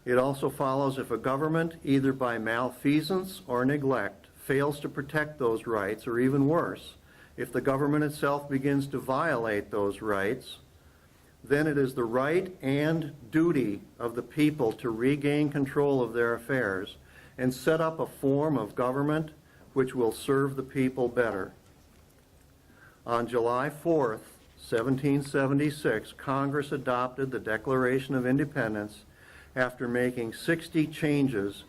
It also follows if a government, either by malfeasance or neglect, fails to protect those rights, or even worse, if the government itself begins to violate those rights, then it is the right and duty of the people to regain control of their affairs and set up a form of government which will serve the people better. On July 4th, 1776, Congress adopted the Declaration of Independence after making 60 changes,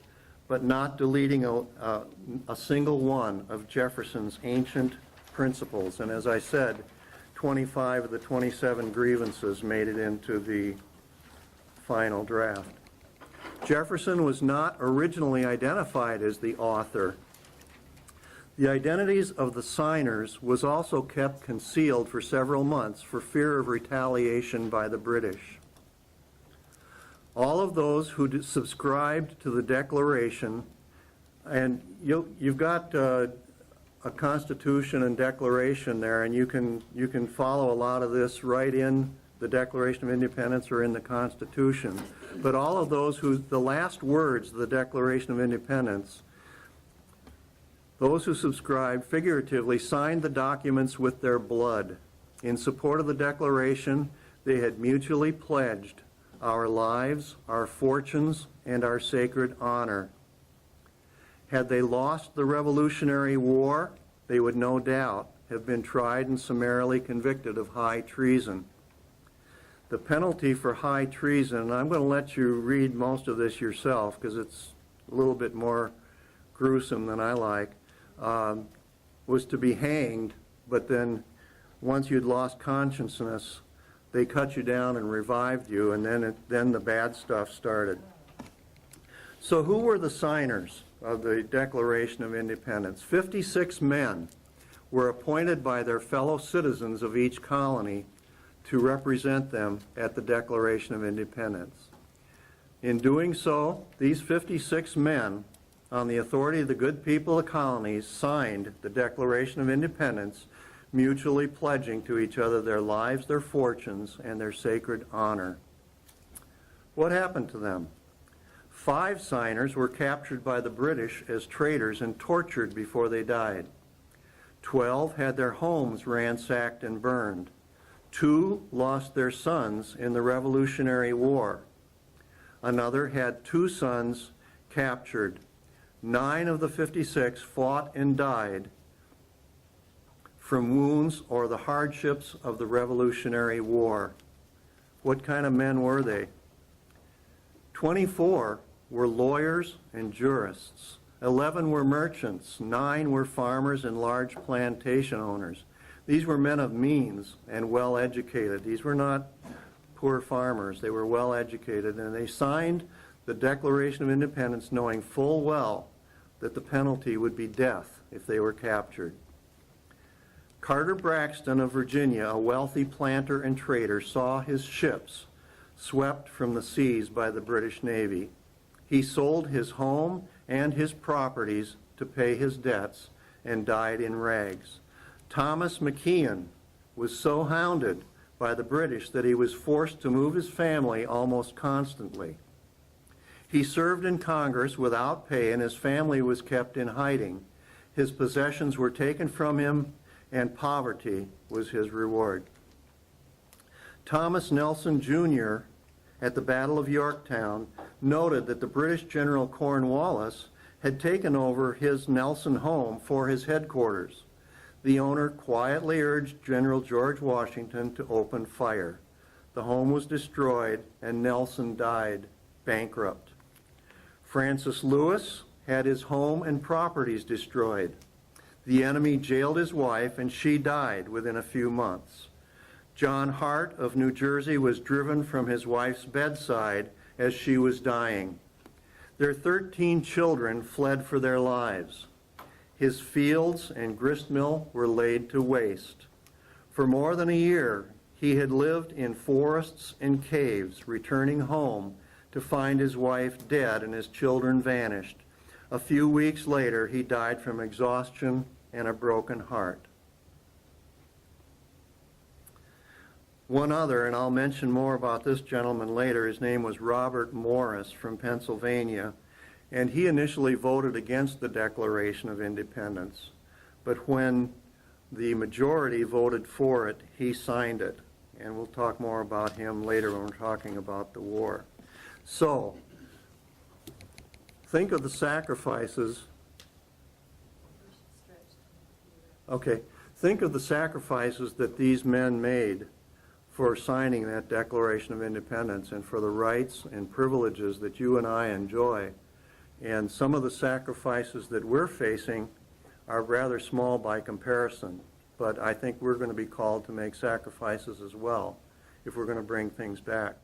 but not deleting a single one of Jefferson's ancient principles. And as I said, 25 of the 27 grievances made it into the final draft. Jefferson was not originally identified as the author. The identities of the signers was also kept concealed for several months for fear of retaliation by the British. All of those who subscribed to the Declaration, and you've got a Constitution and Declaration there, and you can follow a lot of this right in the Declaration of Independence or in the Constitution. But all of those the last words of the Declaration of Independence, those who subscribed figuratively signed the documents with their blood. In support of the Declaration, they had mutually pledged our lives, our fortunes, and our sacred honor. Had they lost the Revolutionary War, they would no doubt have been tried and summarily convicted of high treason. The penalty for high treason, and I'm going to let you read most of this yourself because it's a little bit more gruesome than I like, was to be hanged, but then once you'd lost consciousness, they cut you down and revived you, and then the bad stuff started. So who were the signers of the Declaration of Independence? 56 men were appointed by their fellow citizens of each colony to represent them at the Declaration of Independence. In doing so, these 56 men, on the authority of the good people of the colonies, signed the Declaration of Independence, mutually pledging to each other their lives, their fortunes, and their sacred honor. What happened to them? 5 signers were captured by the British as traitors and tortured before they died. 12 had their homes ransacked and burned. 2 lost their sons in the Revolutionary War. Another had 2 sons captured. 9 of the 56 fought and died from wounds or the hardships of the Revolutionary War. What kind of men were they? 24 were lawyers and jurists. 11 were merchants. 9 were farmers and large plantation owners. These were men of means and well educated. These were not poor farmers. They were well educated, and they signed the Declaration of Independence knowing full well that the penalty would be death if they were captured. Carter Braxton of Virginia, a wealthy planter and trader, saw his ships swept from the seas by the British Navy. He sold his home and his properties to pay his debts and died in rags. Thomas McKeon was so hounded by the British that he was forced to move his family almost constantly. He served in Congress without pay, and his family was kept in hiding. His possessions were taken from him, and poverty was his reward. Thomas Nelson Jr., at the Battle of Yorktown, noted that the British General Cornwallis had taken over his Nelson home for his headquarters. The owner quietly urged General George Washington to open fire. The home was destroyed, and Nelson died bankrupt. Francis Lewis had his home and properties destroyed. The enemy jailed his wife, and she died within a few months. John Hart of New Jersey was driven from his wife's bedside as she was dying. Their 13 children fled for their lives. His fields and gristmill were laid to waste. For more than a year, he had lived in forests and caves, returning home to find his wife dead and his children vanished. A few weeks later, he died from exhaustion and a broken heart. One other, and I'll mention more about this gentleman later, his name was Robert Morris from Pennsylvania, and he initially voted against the Declaration of Independence. But when the majority voted for it, he signed it. And we'll talk more about him later when we're talking about the war. So, think of the sacrifices. Okay, think of the sacrifices that these men made for signing that Declaration of Independence and for the rights and privileges that you and I enjoy. And some of the sacrifices that we're facing are rather small by comparison, but I think we're going to be called to make sacrifices as well if we're going to bring things back.